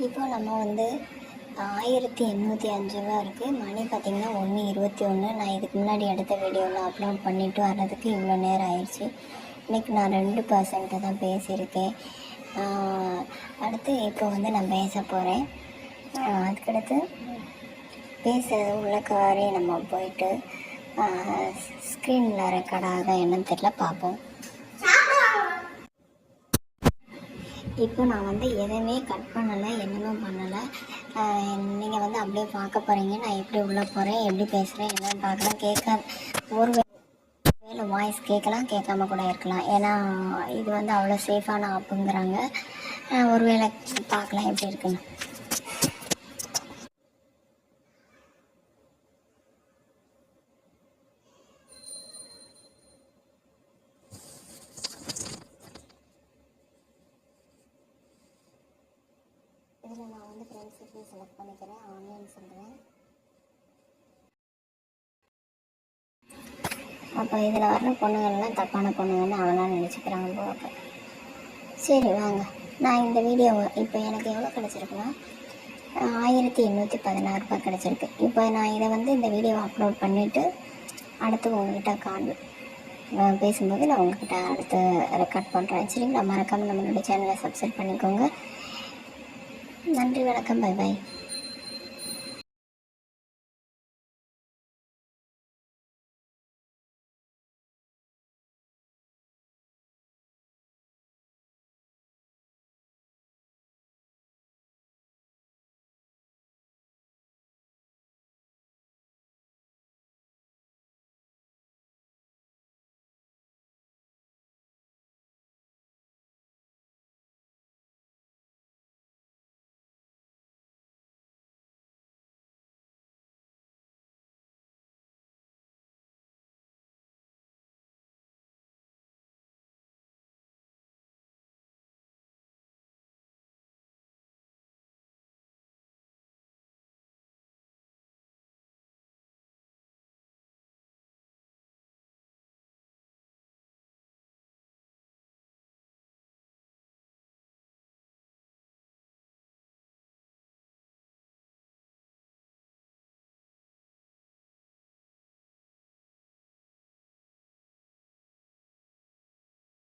இப்போ நம்ம வந்து 1805 ரூபா இருக்குது. மணி பார்த்திங்கன்னா 1:21. நான் இதுக்கு முன்னாடி எடுத்த வீடியோவில் அப்லோட் பண்ணிவிட்டு வர்றதுக்கு இவ்வளோ நேரம் ஆயிடுச்சு. இன்றைக்கி நான் 2% தான் பேசியிருக்கேன். அடுத்து இப்போ வந்து நான் பேச போகிறேன். அதுக்கடுத்து பேசுகிறது உள்ளக்கவாரே நம்ம போயிட்டு ஸ்க்ரீனில் ரெக்கார்ட் ஆகுதா என்னன்னு தெரியல, பார்ப்போம். இப்போ நான் வந்து எதுவுமே கட் பண்ணலை, என்னமே பண்ணலை. நீங்கள் வந்து அப்படியே பார்க்க போகிறீங்க. நான் எப்படி உள்ளே போகிறேன், எப்படி பேசுகிறேன், என்னென்னு பார்க்கலாம். ஒரு வேளை வாய்ஸ் கேட்கலாம், கேட்காம கூட இருக்கலாம். ஏன்னா இது வந்து அவ்வளோ சேஃபான ஆப்புங்கிறாங்க. ஒரு வேளை பார்க்கலாம் எப்படி இருக்குன்னு. இதில் நான் வந்து ஃப்ரெண்ட்ஸுக்கு செலக்ட் பண்ணிக்கிறேன், ஆன்லைன் சொல்கிறேன். அப்போ இதில் வர்ற பொண்ணுங்கள்லாம் தப்பான பொண்ணுங்கன்னு அவங்களாம் நினச்சிக்கிறாங்க போக. சரி வாங்க, நான் இந்த வீடியோவை இப்போ எனக்கு எவ்வளோ கிடச்சிருக்குன்னா 1816 ரூபா கிடச்சிருக்கு. இப்போ நான் இதை வந்து இந்த வீடியோவை அப்லோட் பண்ணிவிட்டு அடுத்து உங்கள்கிட்ட பேசும்போது நான் உங்கள்கிட்ட அடுத்து ரெக்கார்ட் பண்ணுறேன். சரிங்களா? மறக்காமல் நம்மளோட சேனலை சப்ஸ்கிரைப் பண்ணிக்கோங்க. நன்றி, வணக்கம், பை பாய்.